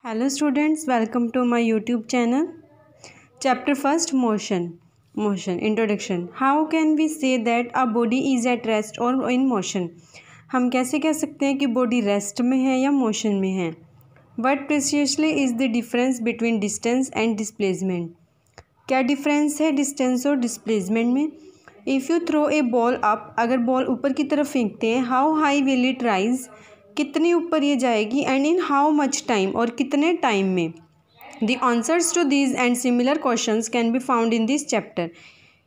Hello students, welcome to my YouTube channel. Chapter first, motion. Introduction. How can we say that a body is at rest or in motion? हम कैसे कह सकते हैं कि body rest में है या मोशन में है? What precisely is the difference between distance and displacement? क्या डिफरेंस है डिस्टेंस और डिस्प्लेसमेंट में? If you throw a ball up, अगर बॉल ऊपर की तरफ फेंकते हैं, how high will it rise, कितनी ऊपर ये जाएगी, and in how much time, और कितने टाइम में. The answers to these and similar questions can be found in this chapter.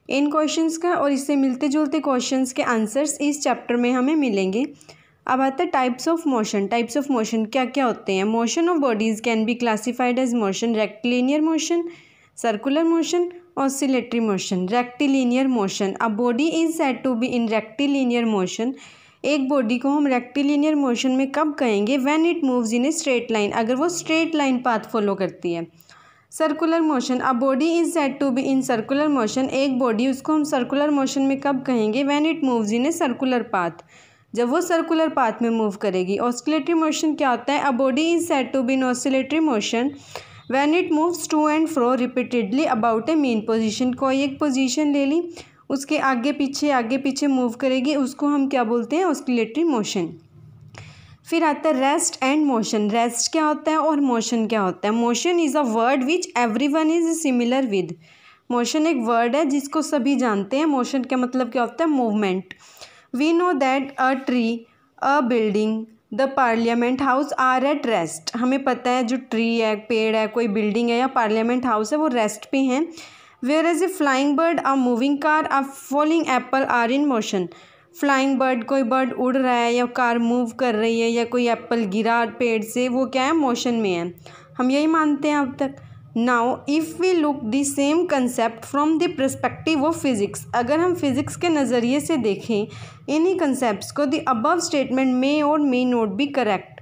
इन क्वेश्चंस का और इससे मिलते जुलते क्वेश्चंस के आंसर्स इस चैप्टर में हमें मिलेंगे. अब आता है types of motion. Types of motion क्या क्या होते हैं? Motion of bodies can be classified as motion, rectilinear motion, circular motion, oscillatory motion. Rectilinear motion, a body is said to be in rectilinear motion. एक body को हम rectilinear motion में कब कहेंगे? When it moves in a straight line, अगर वो straight line path follow करती है. Circular motion, a body is said to be in circular motion. एक बॉडी, उसको हम सर्कुलर मोशन में कब कहेंगे? When it moves in a circular path, जब वो सर्कुलर पाथ में मूव करेगी. ऑसिलेटरी मोशन क्या होता है? A body is said to be in oscillatory motion when it moves to and fro repeatedly about a mean position. कोई एक position ले ली, उसके आगे पीछे मूव करेगी, उसको हम क्या बोलते हैं? Oscillatory motion. फिर आता है रेस्ट एंड मोशन. रेस्ट क्या होता है और मोशन क्या होता है? Motion is a word which everyone is similar with. Motion एक वर्ड है जिसको सभी जानते हैं. मोशन का मतलब क्या होता है? Movement. We know that a tree, a building, the parliament house are at rest. हमें पता है जो ट्री है, पेड़ है, कोई बिल्डिंग है या पार्लियामेंट हाउस है, वो रेस्ट पे हैं. Whereas a flying bird, a moving car, a falling apple are in motion. Flying bird, कोई बर्ड उड़ रहा है या कार मूव कर रही है या कोई एप्पल गिरा पेड़ से, वो क्या है? मोशन में है. हम यही मानते हैं अब तक. Now if we look the same concept from the perspective of physics, अगर हम फिजिक्स के नज़रिए से देखें इन्हीं कंसेप्ट्स को, द अबव स्टेटमेंट मे और मे नॉट बी करेक्ट.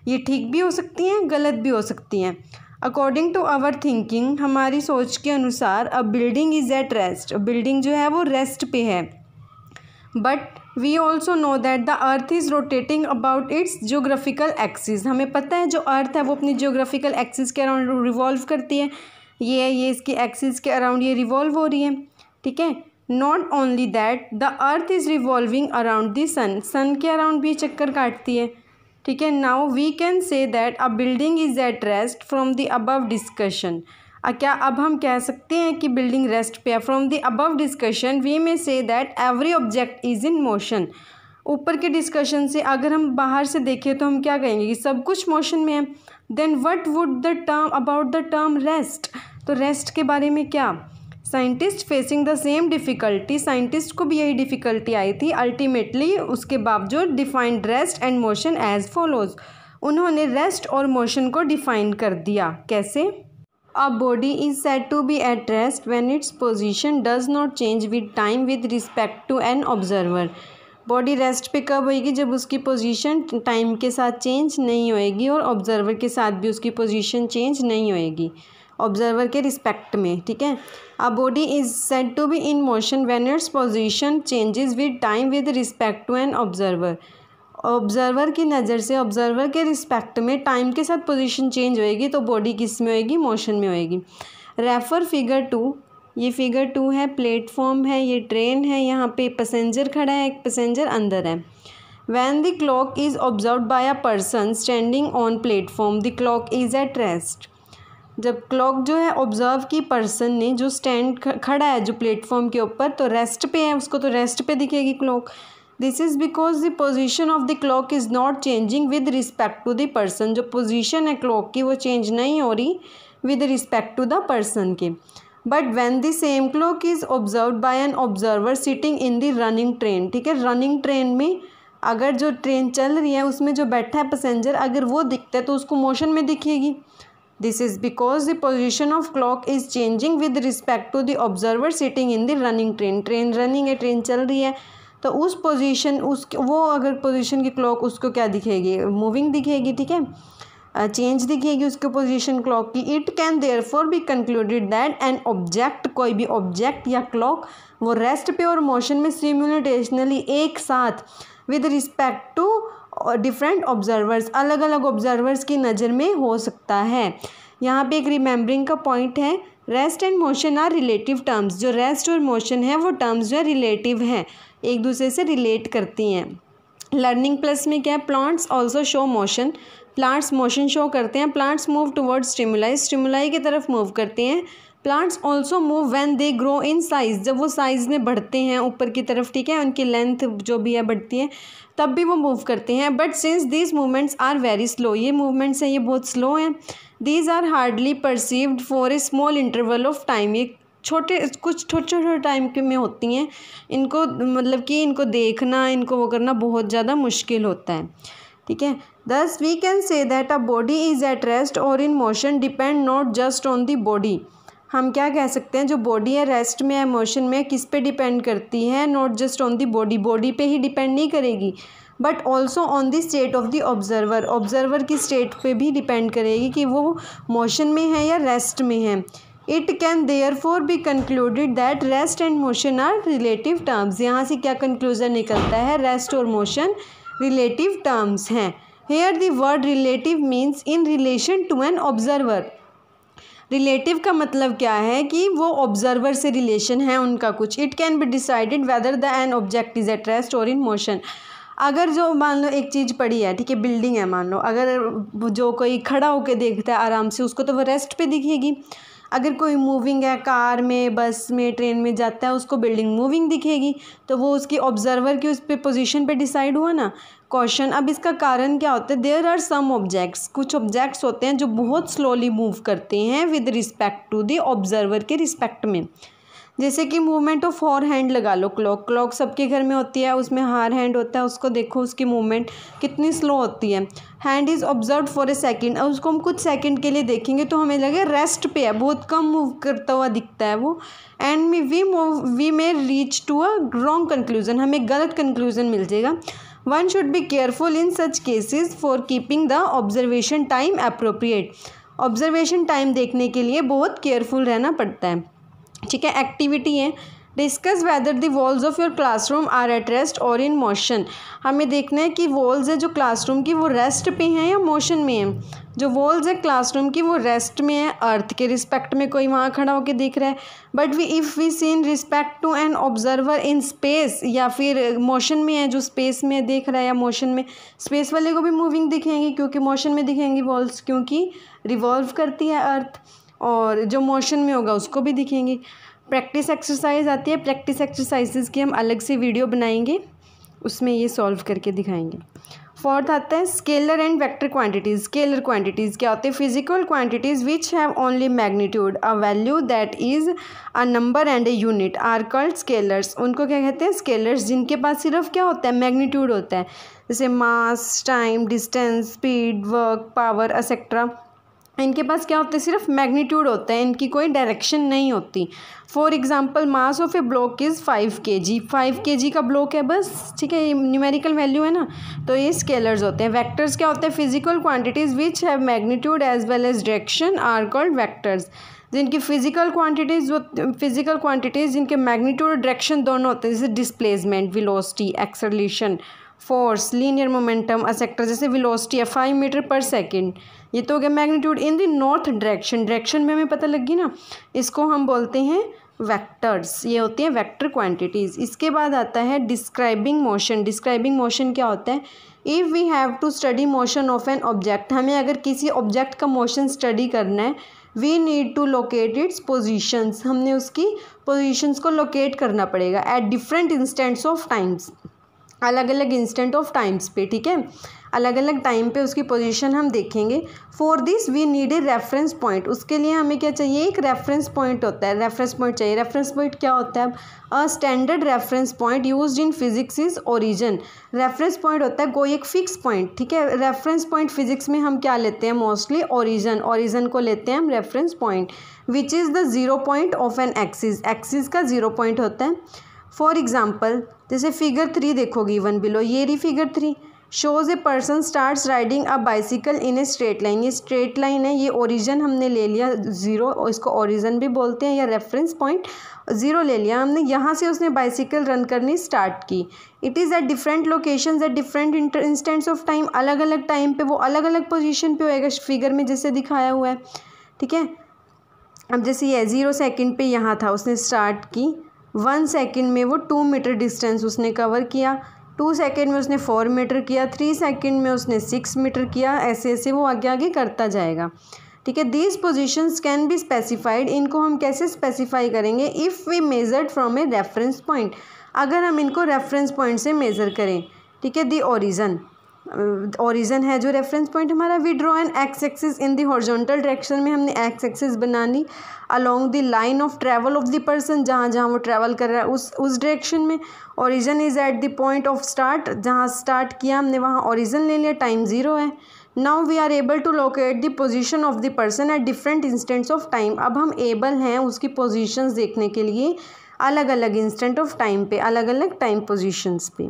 ये ठीक भी हो सकती हैं, गलत भी हो सकती हैं. अकॉर्डिंग टू आवर थिंकिंग, हमारी सोच के अनुसार, a building is at rest. Building जो है वो रेस्ट पे है. But we also know that the earth is rotating about its geographical axis. हमें पता है जो अर्थ है वो अपनी जियोग्राफिकल एक्सिस के अराउंड रिवॉल्व करती है. ये इसकी एक्सिस के अराउंड ये रिवॉल्व हो रही है. ठीक है. Not only that, the earth is revolving around the sun. Sun के अराउंड भी चक्कर काटती है. ठीक है. Now we can say that a building is at rest from the above discussion. क्या अब हम कह सकते हैं कि बिल्डिंग रेस्ट पे है? From the above discussion we may say that every object is in motion. ऊपर के डिस्कशन से अगर हम बाहर से देखें तो हम क्या कहेंगे कि सब कुछ मोशन में है. Then what would the term about the term rest. तो रेस्ट के बारे में क्या? Scientist facing the same difficulty, scientist को भी यही डिफ़िकल्टी आई थी. अल्टीमेटली उसके बावजूद defined rest and motion as follows. उन्होंने रेस्ट और मोशन को डिफाइन कर दिया. कैसे? A body is said to be at rest when its position does not change with time with respect to an observer. Body rest पे कब होएगी? जब उसकी पोजीशन टाइम के साथ चेंज नहीं होएगी और ऑब्जर्वर के साथ भी उसकी पोजीशन चेंज नहीं होएगी, ऑब्जर्वर के रिस्पेक्ट में. ठीक है. A body is said to be in motion when its position changes with time with respect to an observer. Observer की नज़र से, ऑब्जर्वर के रिस्पेक्ट में टाइम के साथ पोजीशन चेंज होएगी तो बॉडी किस में होएगी? मोशन में होएगी. Refer figure 2. ये फिगर 2 है. प्लेटफॉर्म है, ये ट्रेन है, यहाँ पे पैसेंजर खड़ा है, एक पैसेंजर अंदर है. When the clock is observed bye a person standing on platform, the clock is at rest. जब क्लॉक जो है ऑब्जर्व की पर्सन ने, जो स्टैंड खड़ा है जो प्लेटफॉर्म के ऊपर, तो रेस्ट पे है, उसको तो रेस्ट पे दिखेगी clock. This is because the position of the clock is not changing with respect to the person. जो पोजीशन है क्लॉक की वो चेंज नहीं हो रही with respect to the person के. But when the same clock is observed by an observer sitting in the running train. ठीक है. रनिंग ट्रेन में अगर जो ट्रेन चल रही है उसमें जो बैठा है पैसेंजर, अगर वो दिखता है तो उसको मोशन में दिखेगी. This is because the position of clock is changing with respect to the observer sitting in the running train. Train running है, ट्रेन चल रही है, तो उस पोजीशन वो अगर पोजीशन की क्लॉक उसको क्या दिखेगी? मूविंग दिखेगी. ठीक है. चेंज दिखेगी उसके पोजीशन क्लॉक की. It can therefore be concluded that an object, कोई भी ऑब्जेक्ट या क्लॉक, वो रेस्ट पे और मोशन में सिमुलेटेशनली एक साथ with respect to different observers, अलग अलग ऑब्जर्वर्स की नज़र में हो सकता है। यहाँ पे एक रिमेंबरिंग का पॉइंट है, rest and motion are relative terms. जो रेस्ट और मोशन है वो टर्म्स जो है रिलेटिव हैं, एक दूसरे से रिलेट करती हैं। लर्निंग प्लस में क्या है, plants also show motion, plants motion show करते हैं। Plants move towards stimuli, stimuli की तरफ मूव करते हैं। Plants also move when they grow in size, जब वो साइज़ में बढ़ते हैं ऊपर की तरफ, ठीक है, उनकी लेंथ जो भी है बढ़ती है, तब भी वो मूव करते हैं। But since these movements are very slow, ये मूवमेंट्स हैं ये बहुत स्लो हैं। These are hardly perceived for a small interval of time, ये कुछ छोटे टाइम के में होती हैं, इनको मतलब कि इनको देखना, इनको वो करना बहुत ज़्यादा मुश्किल होता है, ठीक है। Thus we can say that a body is at rest और in motion depend not just on the body. हम क्या कह सकते हैं, जो बॉडी है रेस्ट में है, मोशन में, किस पे डिपेंड करती है, not just on the body, body पे ही डिपेंड नहीं करेगी, but also on the state of the observer, observer की स्टेट पे भी डिपेंड करेगी कि वो मोशन में है या रेस्ट में है। It can therefore be concluded that rest and motion are relative terms. यहाँ से क्या कंक्लूजन निकलता है, रेस्ट और मोशन रिलेटिव टर्म्स हैं। Here the word relative means in relation to an observer. Relative का मतलब क्या है कि वो ऑब्जर्वर से रिलेशन है उनका कुछ। It can be decided whether the an object is eight rest और इन मोशन। अगर जो मान लो एक चीज़ पड़ी है, ठीक है, बिल्डिंग है मान लो, अगर जो कोई खड़ा होकर देखता है आराम से, उसको तो वो रेस्ट पे दिखेगी। अगर कोई मूविंग है, कार में, बस में, ट्रेन में जाता है, उसको बिल्डिंग मूविंग दिखेगी, तो वो उसकी ऑब्जर्वर की उस पर पोजीशन पे डिसाइड हुआ ना क्वेश्चन। अब इसका कारण क्या होता है, देयर आर सम ऑब्जेक्ट्स, कुछ ऑब्जेक्ट्स होते हैं जो बहुत स्लोली मूव करते हैं with respect to the observer के रिस्पेक्ट में। जैसे कि मूवमेंट ऑफ हॉर हैंड लगा लो, क्लॉक, क्लॉक सबके घर में होती है, उसमें हार हैंड होता है, उसको देखो उसकी मूवमेंट कितनी स्लो होती है। Hand is observe for a second, और उसको हम कुछ सेकंड के लिए देखेंगे तो हमें लगे रेस्ट पे है, बहुत कम मूव करता हुआ दिखता है वो। And we may reach to a wrong conclusion, हमें गलत कंक्लूजन मिल जाएगा। One should be careful in such cases for keeping the observation time appropriate. Observation time देखने के लिए बहुत केयरफुल रहना पड़ता है, ठीक है। एक्टिविटी है, discuss whether the walls of your classroom are at rest और इन मोशन। हमें देखना है कि वॉल्स है जो क्लासरूम की वो रेस्ट पे हैं या मोशन में है। जो वॉल्स है क्लासरूम की वो रेस्ट में है, अर्थ के रिस्पेक्ट में कोई वहाँ खड़ा होकर देख रहा है। But if we see in respect to an observer in space, या फिर मोशन में है जो स्पेस में देख रहा है या मोशन में, स्पेस वाले को भी मूविंग दिखेंगी क्योंकि मोशन में दिखेंगी वॉल्स, क्योंकि रिवॉल्व करती है अर्थ, और जो मोशन में होगा उसको भी दिखेंगी। प्रैक्टिस एक्सरसाइज आती है, प्रैक्टिस एक्सरसाइजेज की हम अलग से वीडियो बनाएंगे, उसमें ये सॉल्व करके दिखाएंगे। फोर्थ आता है scalar and vector quantities. Scalar quantities क्या होते हैं, physical quantities which have only magnitude, a value that is a number and a unit are called scalars. उनको क्या कहते हैं, स्केलर्स, जिनके पास सिर्फ क्या होता है, मैग्नीट्यूड होता है, जैसे mass, time, distance, speed, work, power etcetera. इनके पास क्या होता है, सिर्फ मैग्नीट्यूड होता है, इनकी कोई डायरेक्शन नहीं होती। For example mass of A block is 5 kg, 5 kg का ब्लॉक है बस, ठीक है, ये न्यूमेरिकल वैल्यू है ना, तो ये स्केलर्स होते हैं। वेक्टर्स क्या होते हैं, physical quantities which have magnitude as well as direction are called vectors. जिनकी फिजिकल क्वांटिटीज़ जिनके मैग्नीट्यूड और डायरेक्शन दोनों होते हैं, जैसे displacement, velocity, acceleration, force, linear momentum etcetera. जैसे वेलोसिटी है 5 मीटर पर सेकेंड, ये तो हो गया magnitude. In the north direction में हमें पता लगी ना, इसको हम बोलते हैं वेक्टर्स, ये होती हैं वेक्टर क्वांटिटीज़। इसके बाद आता है डिस्क्राइबिंग मोशन। डिस्क्राइबिंग मोशन क्या होता है, if we have to study motion of an object, हमें अगर किसी ऑब्जेक्ट का मोशन स्टडी करना है, we need to locate its positions, हमने उसकी पोजिशंस को लोकेट करना पड़ेगा at different instants of times, अलग अलग इंस्टेंट ऑफ टाइम्स पे, ठीक है, अलग अलग टाइम पे उसकी पोजीशन हम देखेंगे। For this we need a reference point, उसके लिए हमें क्या चाहिए, एक रेफरेंस पॉइंट होता है, रेफरेंस पॉइंट चाहिए। रेफरेंस पॉइंट क्या होता है, a standard reference point used in physics is origin. Reference point होता है कोई एक फिक्स पॉइंट, ठीक है। रेफरेंस पॉइंट फिजिक्स में हम क्या लेते हैं, मोस्टली ओरिजिन, ओरिजिन को लेते हैं हम reference point, which is the 0 point of an axis, axis का 0 पॉइंट होता है। फॉर एग्जाम्पल जैसे फिगर 3 देखोगे गिवन बिलो, ये रही figure 3, shows a person starts riding a bicycle in a straight line. ये स्ट्रेट लाइन है, ये ओरिजिन हमने ले लिया ज़ीरो, और इसको ओरिजिन भी बोलते हैं या रेफरेंस पॉइंट। ज़ीरो ले लिया हमने, यहाँ से उसने बाइसिकल रन करनी स्टार्ट की। It is at different locations eight different instants of time. अलग अलग टाइम पे वो अलग अलग पोजीशन पे होएगा, फिगर में जैसे दिखाया हुआ है, ठीक है। अब जैसे ये 0 सेकंड पे यहाँ था, उसने स्टार्ट की, 1 सेकंड में वो 2 मीटर डिस्टेंस उसने कवर किया, 2 सेकंड में उसने 4 मीटर किया, 3 सेकंड में उसने 6 मीटर किया, ऐसे ऐसे वो आगे आगे करता जाएगा, ठीक है। These positions can be specified, इनको हम कैसे स्पेसिफाई करेंगे, if we measured from a reference point, अगर हम इनको रेफरेंस पॉइंट से मेज़र करें, ठीक है। दी ओरिजन है जो रेफरेंस पॉइंट हमारा। We draw an x axis in the horizontal direction में हमने एक्स एक्सिस बनानी along the line of travel of the person, जहाँ जहाँ वो ट्रैवल कर रहा है उस डायरेक्शन में। Origin is at the point of start, जहाँ स्टार्ट किया हमने वहाँ ओरिजन ले लिया, टाइम 0 है। Now we are able to locate the position of the person at different instants of time. अब हम एबल हैं उसकी पोजीशंस देखने के लिए अलग अलग इंस्टेंट ऑफ टाइम पे, अलग अलग टाइम पोजीशंस पे।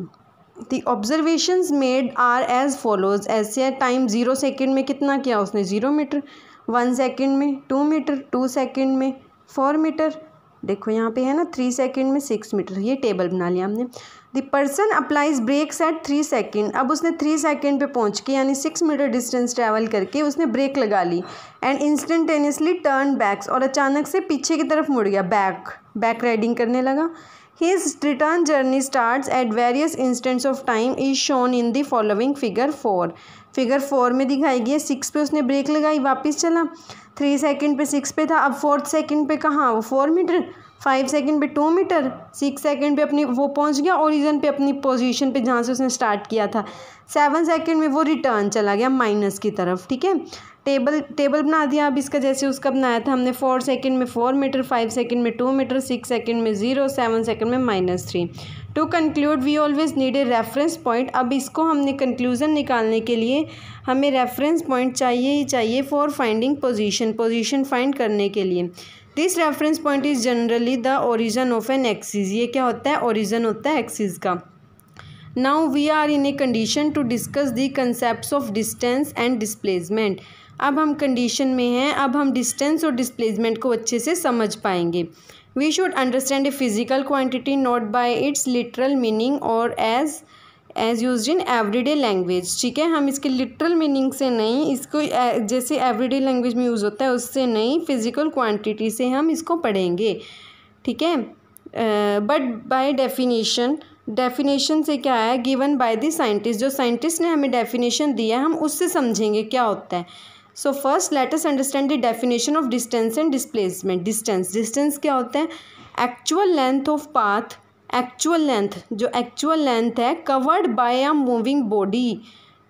The observations made are as follows, ऐसे टाइम 0 सेकेंड में कितना किया उसने, 0 मीटर, 1 सेकेंड में 2 मीटर, 2 सेकेंड में 4 मीटर, देखो यहाँ पे है ना 3 सेकेंड में 6 मीटर, ये टेबल बना लिया हमने। The person applies brakes at 3 second, अब उसने 3 सेकेंड पे पहुँच के यानी 6 मीटर डिस्टेंस ट्रैवल करके उसने ब्रेक लगा ली एंड इंस्टेंटेनियसली टर्न बैक्स, और अचानक से पीछे की तरफ मुड़ गया, बैक राइडिंग करने लगा। His return journey starts at various instants of time is shown in the following figure 4। Figure 4 में दिखाई गई है, 6 पे उसने ब्रेक लगाई, वापस चला, 3 सेकंड पे 6 पे था, अब 4 सेकंड पे कहाँ, वो 4 मीटर, 5 सेकंड पे 2 मीटर, 6 सेकंड पे अपनी वो पहुंच गया ओरिजिन पे, अपनी पोजीशन पे जहाँ से उसने स्टार्ट किया था। 7 सेकंड में वो रिटर्न चला गया माइनस की तरफ, ठीक है। टेबल बना दिया अब इसका, जैसे उसका बनाया था हमने, 4 सेकंड में 4 मीटर, 5 सेकंड में 2 मीटर, 6 सेकंड में 0, 7 सेकंड में -3। To conclude we always need a reference point. अब इसको हमने कंक्लूजन निकालने के लिए हमें रेफरेंस पॉइंट चाहिए ही चाहिए फॉर फाइंडिंग पोजीशन फाइंड करने के लिए। This reference point is generally the origin of an axis. ये क्या होता है, ओरिजन होता है एक्सिस का। Now we are in a condition to discuss the concepts of distance and displacement. अब हम कंडीशन में हैं, अब हम डिस्टेंस और डिस्प्लेसमेंट को अच्छे से समझ पाएंगे। We should understand a physical quantity not by its literal meaning और as used in everyday language, ठीक है। हम इसके लिटरल मीनिंग से नहीं, इसको जैसे एवरीडे लैंग्वेज में यूज़ होता है उससे नहीं, फिजिकल क्वांटिटी से हम इसको पढ़ेंगे, ठीक है। बट बाय डेफिनेशन से क्या है, गिवन बाय द साइंटिस्ट, जो साइंटिस्ट ने हमें डेफिनेशन दिया है हम उससे समझेंगे क्या होता है। So first let us understand the definition of distance and displacement. Distance क्या होता है, actual length of path, actual length, जो एक्चुअल लेंथ है covered by a moving body,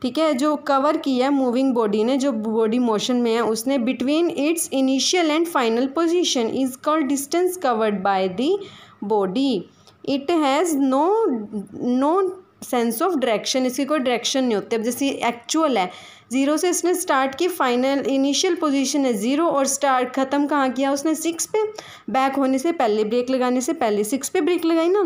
ठीक है, जो कवर किया है मूविंग बॉडी ने, जो बॉडी मोशन में है उसने, between its initial and final position is called distance covered by the body. It has no sense of direction, इसकी कोई डायरेक्शन नहीं होती। अब जैसे एक्चुअल है, 0 से इसने स्टार्ट की, फाइनल इनिशियल पोजीशन है 0 और स्टार्ट ख़त्म कहाँ किया उसने, 6 पे, बैक होने से पहले, ब्रेक लगाने से पहले 6 पे ब्रेक लगाई ना,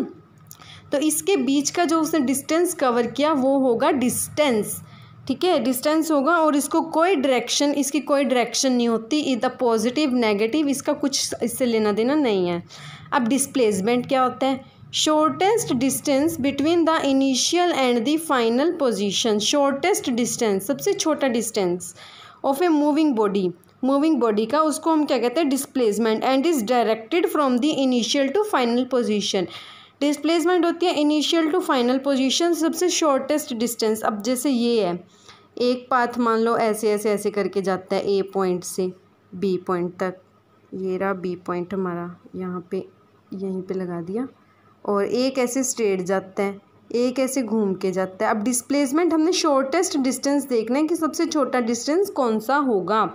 तो इसके बीच का जो उसने डिस्टेंस कवर किया वो होगा डिस्टेंस, ठीक है, डिस्टेंस होगा। और इसको कोई डायरेक्शन, इसकी कोई डायरेक्शन नहीं होती, इधर पॉजिटिव नेगेटिव इसका कुछ इससे लेना देना नहीं है। अब डिस्प्लेसमेंट क्या होता है, shortest distance between the initial and the final position, shortest distance, सबसे छोटा distance of a moving body का, उसको हम क्या कहते हैं, displacement, and is directed from the initial to final position. Displacement होती है इनिशियल टू फाइनल पोजीशन, सबसे शॉर्टेस्ट डिस्टेंस। अब जैसे ये है, एक पाथ मान लो ऐसे ऐसे ऐसे करके जाता है ए पॉइंट से बी पॉइंट तक, ये रहा बी पॉइंट हमारा, यहाँ पे यहीं पे लगा दिया, और एक ऐसे स्ट्रेट जाता है, एक ऐसे घूम के जाता है। अब डिस्प्लेसमेंट हमने शॉर्टेस्ट डिस्टेंस देखना है कि सबसे छोटा डिस्टेंस कौन सा होगा,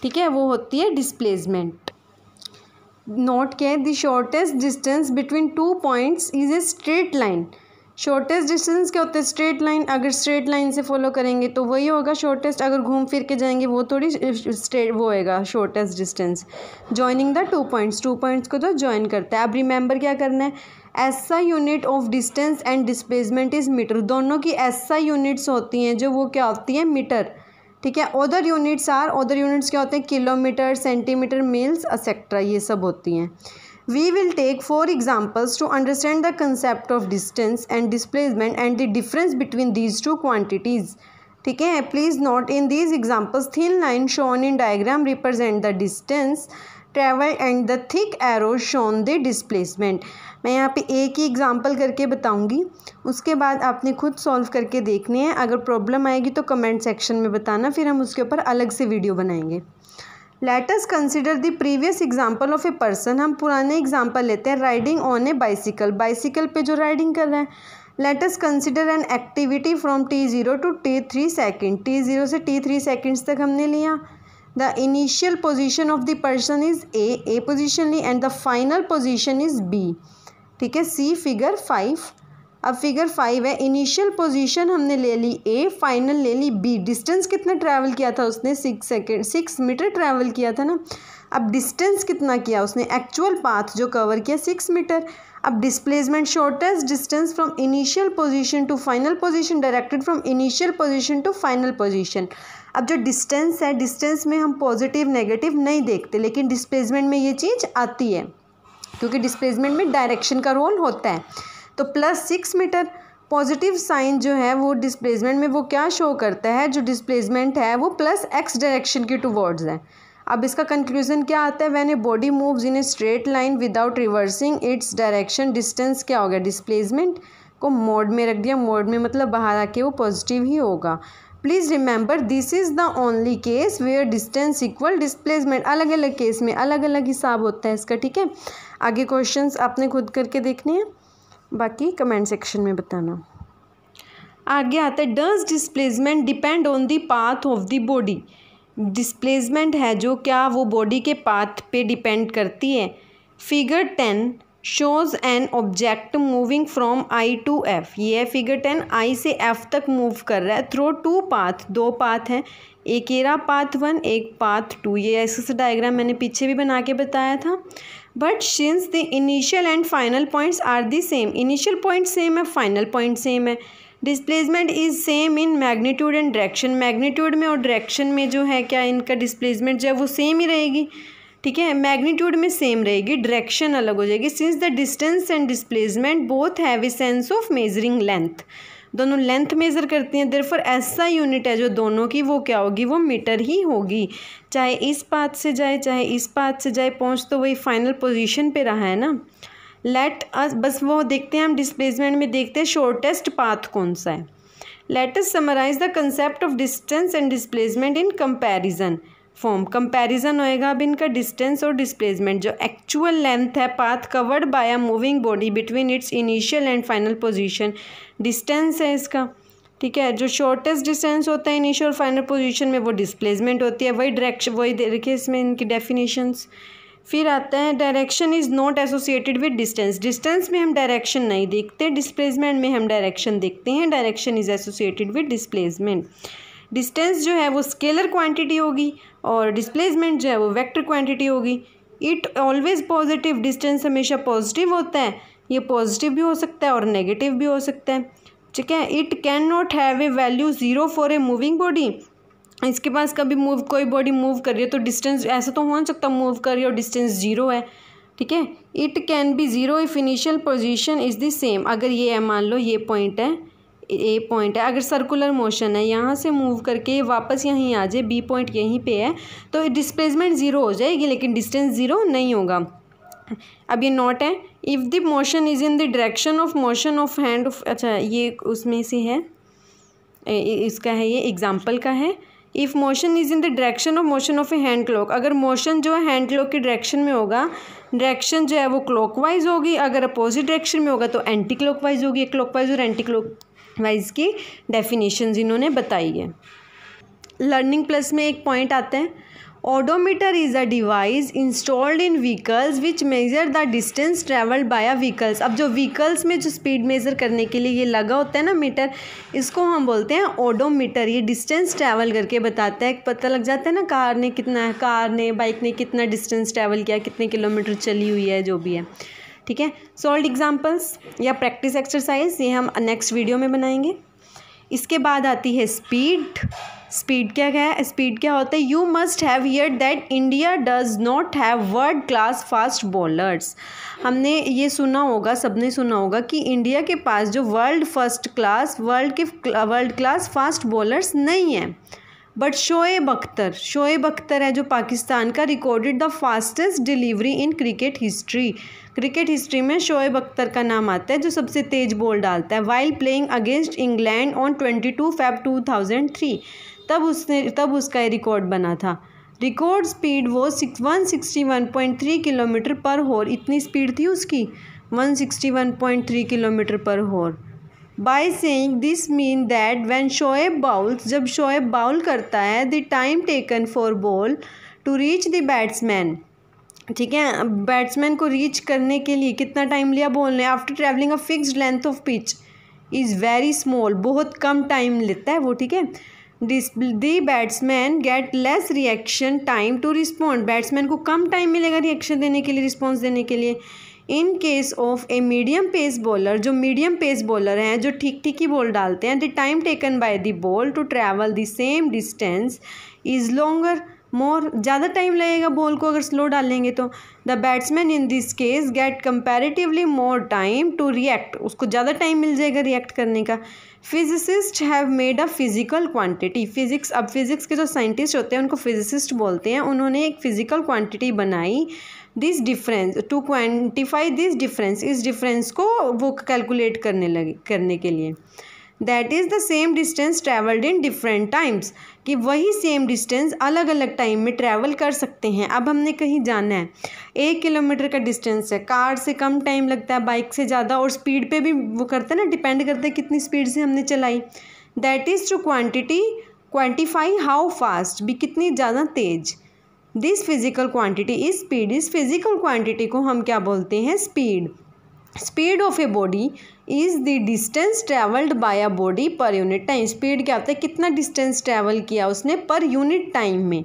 ठीक है, वो होती है डिस्प्लेसमेंट। नोट क्या है, the shortest distance between 2 points is a straight line. Shortest distance क्या होता है? Straight line. अगर स्ट्रेट लाइन से फॉलो करेंगे तो वही होगा शॉर्टेस्ट, अगर घूम फिर के जाएंगे वो थोड़ी स्ट्रेट वो होएगा shortest distance. Joining the two points को तो ज्वाइन करता है। अब रिमेंबर क्या करना है? SI unit of distance and displacement is metre. दोनों की एसआई यूनिट्स होती हैं जो वो क्या होती हैं? मीटर। ठीक है। अदर यूनिट्स क्या होते हैं? किलोमीटर, सेंटीमीटर, मील्स एक्सेट्रा, ये सब होती हैं। We will take 4 examples to understand the concept of distance and displacement and the difference between these two quantities. ठीक है। Please note in these examples thin line shown in diagram represent the distance traveled and the thick arrows shown the displacement. मैं यहाँ पे एक ही example करके बताऊँगी, उसके बाद आपने खुद सॉल्व करके देखने हैं। अगर प्रॉब्लम आएगी तो कमेंट सेक्शन में बताना, फिर हम उसके ऊपर अलग से वीडियो बनाएंगे। Let us consider the previous example of a person. हम पुराने एग्जाम्पल लेते हैं। Riding on a bicycle, bicycle पे जो राइडिंग कर रहा है। Let us consider an activity from t0 to t3 second. t0 से t3 सेकेंड्स तक हमने लिया। The initial position of the person is A position ली and the final position is B. ठीक है। See figure 5। अब फिगर 5 है। Initial position हमने ले ली ए, फाइनल ले ली बी। डिस्टेंस कितना ट्रैवल किया था उसने? 6 मीटर ट्रैवल किया था ना। अब डिस्टेंस कितना किया उसने? एक्चुअल पाथ जो कवर किया 6 मीटर। अब displacement, shortest distance from initial position to final position directed from initial position to final position. अब जो डिस्टेंस है, डिस्टेंस में हम पॉजिटिव नेगेटिव नहीं देखते, लेकिन डिस्प्लेसमेंट में ये चीज़ आती है क्योंकि डिस्प्लेसमेंट में डायरेक्शन का रोल होता है। तो +6 मीटर पॉजिटिव साइन जो है वो डिस्प्लेसमेंट में वो क्या शो करता है? जो डिस्प्लेसमेंट है वो +x डायरेक्शन की टुवर्ड्स है। अब इसका कंक्लूजन क्या आता है? When a body moves in a straight line without reversing its direction, distance क्या हो गया? डिस्प्लेसमेंट को मोड में रख दिया। मोड में मतलब बाहर आके वो पॉजिटिव ही होगा। Please remember this is the only case where distance equal displacement. अलग अलग केस में अलग अलग हिसाब होता है इसका। ठीक है। आगे क्वेश्चंस आपने खुद करके देखने हैं, बाकी कमेंट सेक्शन में बताना। आगे आता है does displacement depend on the path of the body. Displacement है जो क्या वो बॉडी के पाथ पे डिपेंड करती है। Figure 10 shows an object moving from I to F। ये है फिगर 10, I से F तक मूव कर रहा है थ्रू 2 पाथ। 2 पाथ हैं, एक ये रहा पाथ 1, एक पाथ 2। ये ऐसा डायग्राम मैंने पीछे भी बना के बताया था। But since the initial and final points are the same, initial point same है, फाइनल पॉइंट सेम है। Displacement is same in magnitude and direction. Magnitude में और डायरेक्शन में जो है क्या इनका डिस्प्लेसमेंट जो है वो सेम ही रहेगी। ठीक है। मैग्नीट्यूड में सेम रहेगी, डायरेक्शन अलग हो जाएगी। Since the distance and displacement both have a sense of measuring length, दोनों लेंथ मेज़र करती हैं। देयरफॉर ऐसा यूनिट है जो दोनों की वो क्या होगी? वो मीटर ही होगी। चाहे इस पाथ से जाए चाहे इस पाथ से जाए, पहुंच तो वही फाइनल पोजीशन पे रहा है ना। लेट अस बस वो देखते हैं हम डिस्प्लेसमेंट में, देखते हैं शॉर्टेस्ट पाथ कौन सा है। Let us summarise the concept of distance and displacement in comparison form. Comparison होएगा अब इनका डिस्टेंस और डिस्प्लेसमेंट। जो एक्चुअल लेंथ है path covered by a moving body between its initial and final position, distance है इसका। ठीक है। जो शॉर्टेस्ट डिस्टेंस होता है इनिशियल फाइनल पोजीशन में वो डिस्प्लेसमेंट होती है। वही डायरेक्शन, वही देखिए इसमें इनकी डेफिनेशंस। फिर आता है direction is not associated with distance. Distance में हम डायरेक्शन नहीं देखते, डिस्प्लेसमेंट में हम डायरेक्शन देखते हैं। Direction is associated with displacement. Distance जो है वो स्केलर क्वांटिटी होगी और डिस्प्लेसमेंट जो है वो वेक्टर क्वांटिटी होगी। इट ऑलवेज पॉजिटिव, डिस्टेंस हमेशा पॉजिटिव होता है। ये पॉजिटिव भी हो सकता है और नेगेटिव भी हो सकता है। ठीक है। It can not have a value 0 for a moving body. इसके पास कभी कोई बॉडी मूव कर रही है तो डिस्टेंस ऐसा तो हो नहीं सकता मूव कर रही है और डिस्टेंस 0 है। ठीक है। It can be 0 if initial position is the same. अगर ये है, मान लो ये पॉइंट है, ए पॉइंट है, अगर सर्कुलर मोशन है यहाँ से मूव करके वापस यहीं आ जाए, बी पॉइंट यहीं पे है, तो डिस्प्लेसमेंट 0 हो जाएगी लेकिन डिस्टेंस 0 नहीं होगा। अब ये नोट है, if the motion is in the direction of motion of hand of, अच्छा ये उसमें से है, इसका है, ये एग्जाम्पल का है। If motion is in the direction of motion of A hand clock, अगर मोशन जो है हैंड क्लॉक की डायरेक्शन में होगा, डायरेक्शन जो है वो क्लॉकवाइज होगी। अगर अपोजिट डायरेक्शन में होगा तो एंटी क्लॉकवाइज होगी। क्लॉकवाइज और एंटी क्लॉकवाइज की डेफिनेशंस इन्होंने बताई है। लर्निंग प्लस में एक पॉइंट आता है, odometer is a device installed in vehicles which measure the distance travelled by a vehicles. अब जो व्हीकल्स में जो स्पीड मेज़र करने के लिए ये लगा होता है ना मीटर, इसको हम बोलते हैं ओडोमीटर। ये डिस्टेंस ट्रैवल करके बताता है, पता लग जाता है ना कार ने बाइक ने कितना डिस्टेंस ट्रैवल किया, कितने किलोमीटर चली हुई है, जो भी है। ठीक है, सॉल्व एग्जाम्पल्स या प्रैक्टिस एक्सरसाइज ये हम नेक्स्ट वीडियो में बनाएंगे। इसके बाद आती है स्पीड। स्पीड क्या है? स्पीड क्या होता है? You must have heard that India does not have world class fast bowlers. हमने ये सुना होगा, सबने सुना होगा कि इंडिया के पास जो वर्ल्ड क्लास फास्ट बॉलर्स नहीं हैं। बट शोएब अख्तर है जो पाकिस्तान का, recorded the fastest delivery in cricket history. Cricket history में शोएब अख्तर का नाम आता है जो सबसे तेज बॉल डालता है। While playing against England on 22 Feb 2003, तब उसका रिकॉर्ड बना था। रिकॉर्ड स्पीड वो 161.3 किलोमीटर पर हॉर। इतनी स्पीड थी उसकी, 161.3 किलोमीटर पर hour. By saying this mean that when Shoaib bowls, जब शोएब बाउल करता है, the time taken for ball to reach the batsman. ठीक है, बैट्समैन को रीच करने के लिए कितना टाइम लिया बॉल ने, after travelling a fixed length of pitch is very small, बहुत कम टाइम लेता है वो। ठीक है, the batsman get less reaction time to respond, batsman को कम टाइम मिलेगा रिएक्शन देने के लिए, रिस्पॉन्स देने के लिए। In case of a medium pace bowler, जो मीडियम पेस बॉलर हैं, जो ठीक ठीक ही बॉल डालते हैं, the time taken by the ball to travel the same distance is longer, more, ज़्यादा टाइम लगेगा बॉल को अगर स्लो डालेंगे तो। The batsman in this case get comparatively more time to react, उसको ज़्यादा टाइम मिल जाएगा रिएक्ट करने का। Physicist have made a physical quantity, अब फिजिक्स के जो साइंटिस्ट होते हैं उनको फिजिसिस्ट बोलते हैं, उन्होंने एक फिजिकल क्वांटिटी बनाई, this difference to quantify this difference, इस डिफरेंस को वो कैलकुलेट करने के लिए। That is the same distance travelled in different times, कि वही सेम डिस्टेंस अलग अलग टाइम में ट्रैवल कर सकते हैं। अब हमने कहीं जाना है, 1 किलोमीटर का डिस्टेंस है, कार से कम टाइम लगता है, बाइक से ज़्यादा, और स्पीड पे भी वो करते हैं ना, डिपेंड करता है कितनी स्पीड से हमने चलाई। That is to quantify how fast, भी कितनी ज़्यादा तेज। This physical quantity is speed, इस फिजिकल क्वांटिटी को हम क्या बोलते हैं? Speed. Speed of a body is the distance travelled by a body per unit time. Speed क्या होता है? कितना डिस्टेंस ट्रैवल किया उसने पर यूनिट टाइम में।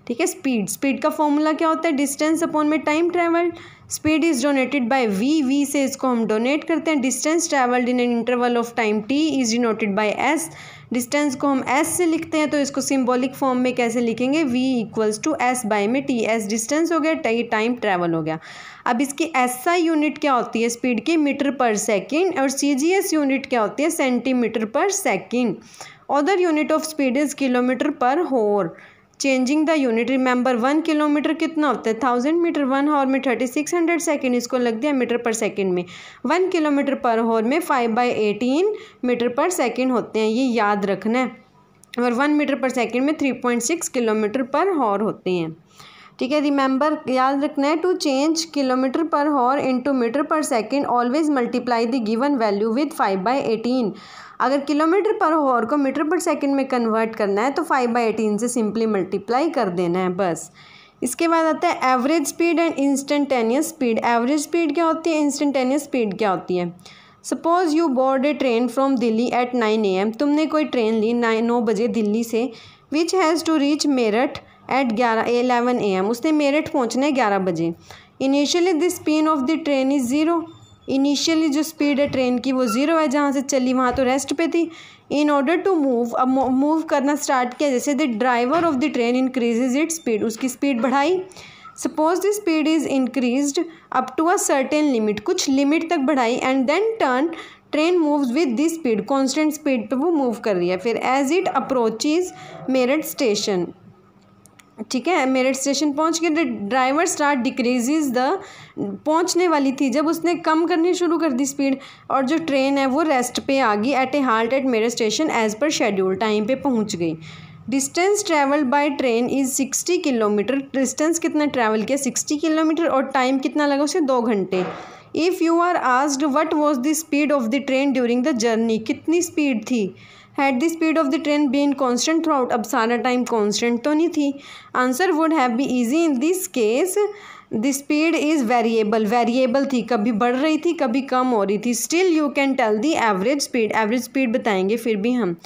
ठीक है, स्पीड का फॉर्मूला क्या होता है? डिस्टेंस अपॉन में time travelled. Speed is donated by V से इसको हम डोनेट करते हैं। Distance travelled in an interval of time T is denoted by S. Distance को हम एस से लिखते हैं, तो इसको सिंबॉलिक फॉर्म में कैसे लिखेंगे? v equals to S by में टी। एस डिस्टेंस हो गया, टी टाइम ट्रैवल हो गया। अब इसकी एसआई यूनिट क्या होती है स्पीड की? मीटर पर सेकेंड। और सीजीएस यूनिट क्या होती है? Centimetre per second. Other unit of speed is kilometre पर hour. Changing the unit, remember 1 kilometre कितना होता है? 1000 मीटर। 1 हॉर में 3600 सेकेंड, इसको लग दिया मीटर पर सेकेंड में। 1 किलोमीटर पर हॉर में 5/18 मीटर पर सेकेंड होते हैं, ये याद रखना है। और 1 मीटर पर सेकेंड में 3.6 किलोमीटर पर हॉर होते हैं। ठीक है, रिमेंबर याद रखना है, टू चेंज किलोमीटर पर हॉर इनटू मीटर पर second always multiply the given value with 5/18। अगर किलोमीटर पर हॉर को मीटर पर सेकंड में कन्वर्ट करना है तो 5/18 से सिंपली मल्टीप्लाई कर देना है बस। इसके बाद आता है average speed and instantaneous speed. Average speed क्या होती है? इंस्टेंटेनियस स्पीड क्या होती है? Suppose you board a train from Delhi at 9 AM। तुमने कोई ट्रेन ली 9 बजे दिल्ली से, which has to reach Meerut at 11 AM। उसने मेरठ पहुँचना है 11 बजे। Initially the speed of the train is 0। Initially जो स्पीड है ट्रेन की वो 0 है, जहाँ से चली वहाँ तो रेस्ट पे थी। इन ऑर्डर टू मूव, अब मूव करना स्टार्ट किया, जैसे the driver of the train increases its speed, उसकी स्पीड बढ़ाई। Suppose the speed is increased up to a certain limit, कुछ लिमिट तक बढ़ाई, and then turn train moves with this speed, constant speed पे वो move कर रही है। फिर as it approaches Meerut station, ठीक है, मेरठ स्टेशन पहुंच के ड्राइवर स्टार्ट डिक्रीजेज द, पहुंचने वाली थी, जब उसने कम करनी शुरू कर दी स्पीड, और जो ट्रेन है वो रेस्ट पे आ गई। At a halt at Meerut station as per schedule, time पे पहुंच गई। Distance travel by train is 60 kilometre. Distance कितना ट्रैवल किया? 60 किलोमीटर। और टाइम कितना लगा उसे? 2 घंटे। If you are asked what was the speed of the train during the journey, कितनी स्पीड थी, had the speed of the train been constant throughout, अब सारा टाइम कॉन्स्टेंट तो नहीं थी। Answer would have be easy in this case, the speed is variable, variable थी, कभी बढ़ रही थी कभी कम हो रही थी। Still you can tell the average speed, average speed बताएंगे फिर भी हम।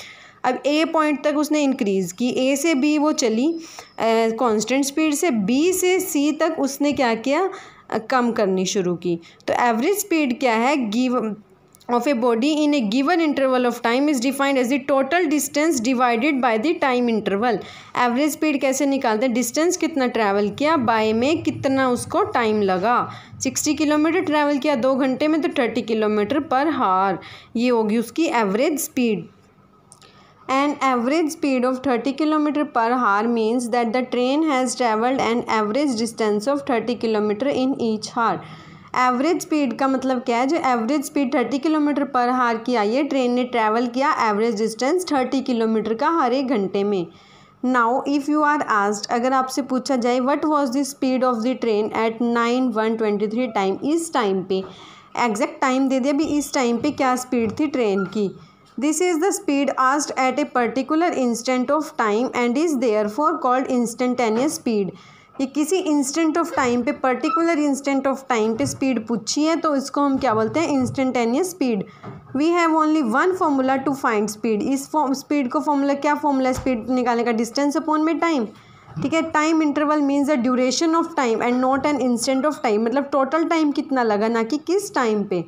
अब ए पॉइंट तक उसने इंक्रीज़ की, ए से बी वो चली कांस्टेंट स्पीड से, बी से सी तक उसने क्या किया, कम करनी शुरू की। तो एवरेज स्पीड क्या है, give of a body in a given interval of time is defined as the total distance divided by the time interval. Average speed कैसे निकालते हैं, डिस्टेंस कितना ट्रैवल किया बाय में कितना उसको टाइम लगा। 60 किलोमीटर ट्रैवल किया 2 घंटे में तो 30 किलोमीटर पर हावर, ये होगी उसकी average speed. An average speed of 30 km per hour means that the train has travelled an average distance of 30 km in each hour. Average speed का मतलब क्या है, जो एवरेज स्पीड 30 किलोमीटर पर हार की आई है, ट्रेन ने ट्रैवल किया एवरेज डिस्टेंस 30 किलोमीटर का हर एक घंटे में। Now if you are asked, अगर आपसे पूछा जाए what was the speed of the train at 9:23 time, इस टाइम पे एग्जैक्ट टाइम दे दिया, भी इस टाइम पे क्या स्पीड थी ट्रेन की। This is the speed asked at a particular instant of time and is therefore called instantaneous speed. ये किसी इंस्टेंट ऑफ टाइम पे, पर्टिकुलर इंस्टेंट ऑफ टाइम पे स्पीड पूछी है तो इसको हम क्या बोलते हैं, instantaneous speed. We have only one formula to find speed, इस स्पीड को फॉर्मूला, क्या फॉर्मूला स्पीड निकालने का, डिस्टेंस अपॉन में टाइम। ठीक है, time interval means the duration of time and not an instant of time, मतलब टोटल टाइम कितना लगा ना कि किस टाइम पे।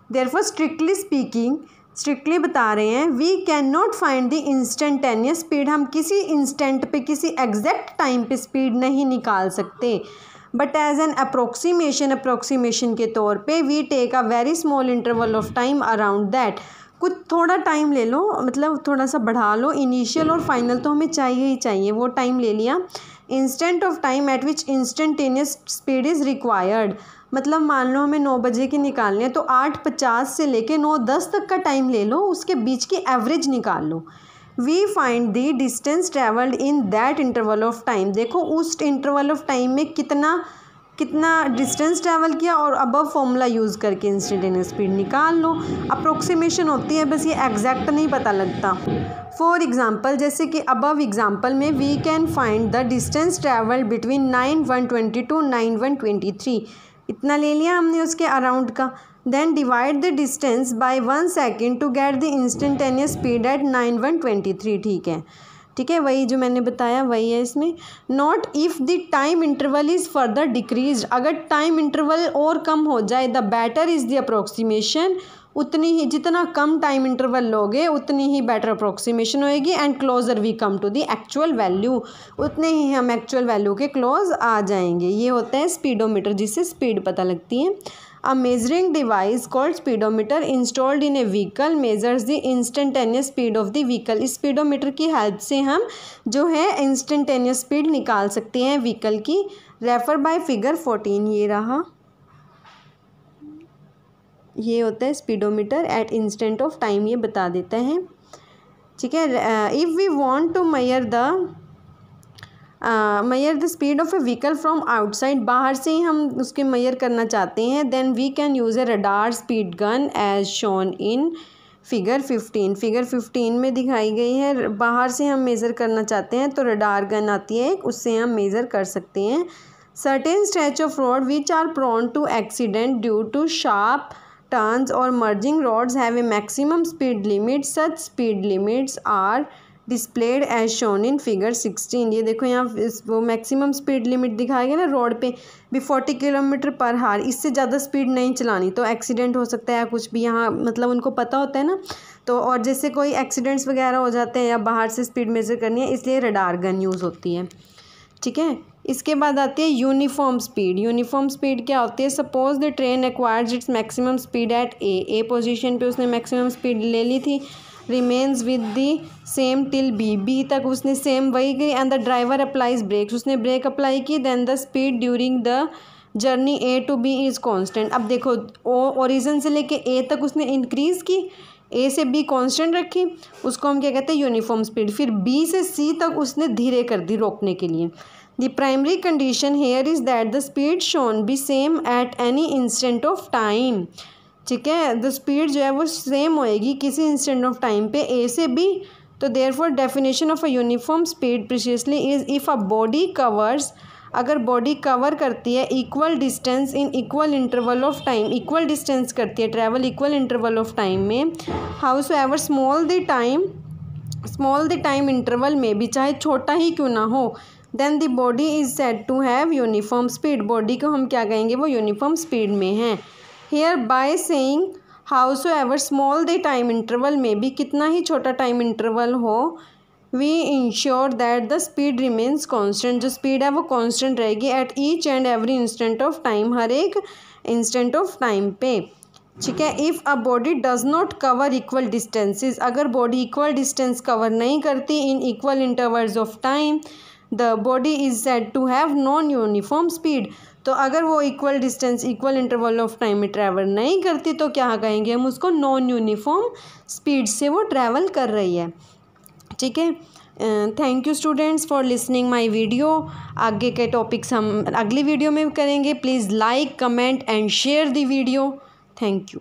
देयरफॉर स्ट्रिक्टली स्पीकिंग, स्ट्रिक्टली बता रहे हैं, we can not find the instantaneous speed, हम किसी इंस्टेंट पे किसी एग्जैक्ट टाइम पे स्पीड नहीं निकाल सकते। बट एज एन अप्रोक्सीमेशन के तौर पे we take a very small interval of time around that, कुछ थोड़ा टाइम ले लो, मतलब थोड़ा सा बढ़ा लो, इनिशियल और फाइनल तो हमें चाहिए ही चाहिए, वो टाइम ले लिया। Instant of time eight which instantaneous speed is required, मतलब मान लो हमें 9 बजे की निकालनी है तो 8:50 से लेके 9:10 तक का टाइम ले लो, उसके बीच की एवरेज निकाल लो। We find the distance travelled in that interval of time, देखो उस इंटरवल ऑफ टाइम में कितना डिस्टेंस ट्रैवल किया और अबव फॉर्मूला यूज़ करके इंस्टेंटेनियस स्पीड निकाल लो। अप्रोक्सीमेशन होती है, बस ये एग्जैक्ट नहीं पता लगता। फॉर एग्जांपल, जैसे कि अबव एग्जांपल में we can find the distance travelled between 9:120 to 9:123, इतना ले लिया हमने उसके अराउंड का। Then divide the distance by 1 second to get the instantaneous speed at 9:123। ठीक है, वही जो मैंने बताया वही है इसमें। Not if the time interval is further decreases, अगर टाइम इंटरवल और कम हो जाए, the better is the approximation, उतनी ही जितना कम टाइम इंटरवल लोगे उतनी ही बेटर अप्रोक्सीमेशन होएगी, and closer we come to the actual value, उतने ही हम एक्चुअल वैल्यू के क्लोज आ जाएंगे। ये होता है स्पीडोमीटर, जिससे स्पीड पता लगती है। A measuring device called speedometer installed in A vehicle measures the instantaneous speed of the vehicle, इस स्पीडोमीटर की हेल्प से हम जो है इंस्टेंटेनियस स्पीड निकाल सकते हैं व्हीकल की। रेफर बाय फिगर 14, ये रहा, ये होता है speedometer at instant of time, ये बता देता है। ठीक है, if we want to measure the speed of a vehicle from outside, बाहर से ही हम उसके मेयर करना चाहते हैं, then we can use a radar speed gun as shown in figure 15। Figure 15 में दिखाई गई है, बाहर से हम मेज़र करना चाहते हैं तो रडार गन आती है, उससे हम मेज़र कर सकते हैं। Certain stretch of road which are prone to accident due to sharp turns or merging roads have a maximum speed limit. Such speed limits are displayed as shown in figure 16। ये देखो यहाँ वो maximum speed limit दिखाया गया ना road पे भी 40 kilometre पर हार, इससे ज़्यादा स्पीड नहीं चलानी तो एक्सीडेंट हो सकता है या कुछ भी, यहाँ मतलब उनको पता होता है ना। तो और जैसे कोई एक्सीडेंट्स वगैरह हो जाते हैं या बाहर से स्पीड मेज़र करनी है, इसलिए रडार गन यूज़ होती है। ठीक है, इसके बाद आती है यूनिफॉर्म स्पीड। यूनिफॉर्म स्पीड क्या होती है, suppose the train acquires its maximum speed at a position पे उसने मैक्सिमम स्पीड ले ली थी, remains with the same till B तक उसने सेम वही गई, and the driver applies brakes, उसने ब्रेक अप्लाई की, then the speed during the journey A to B is constant. अब देखो ओरिजिन से लेके ए तक उसने इंक्रीज़ की, ए से बी कांस्टेंट रखी, उसको हम क्या कहते हैं यूनिफॉर्म स्पीड। फिर बी से सी तक उसने धीरे कर दी रोकने के लिए। The primary condition here is that the speed shown B same at any instant of time. ठीक है, द स्पीड जो है वो सेम होएगी किसी इंस्टेंट ऑफ टाइम पे ए से बी। तो therefore definition of a uniform speed precisely is if a body covers, अगर बॉडी कवर करती है equal distance in equal interval of time, equal distance करती है travel equal interval of time में, however small the time interval में भी, चाहे छोटा ही क्यों ना हो, then the body is said to have uniform speed, body को हम क्या कहेंगे, वो यूनिफॉर्म स्पीड में है। Here by saying however small the time interval में भी, कितना ही छोटा टाइम इंटरवल हो, we ensure that the speed remains constant, जो स्पीड है वो कॉन्स्टेंट रहेगी at each and every instant of time, हर एक इंस्टेंट ऑफ टाइम पे। ठीक है, if a body does not cover equal distances, अगर बॉडी इक्वल डिस्टेंस कवर नहीं करती in equal intervals of time, the body is said to have non uniform speed. तो अगर वो equal distance equal interval of time में travel नहीं करती तो क्या कहेंगे हम उसको, नॉन यूनिफॉर्म स्पीड से वो ट्रैवल कर रही है। ठीक है, thank you students for listening my video. आगे के टॉपिक्स हम अगली वीडियो में करेंगे। Please like, comment and share the video. Thank you.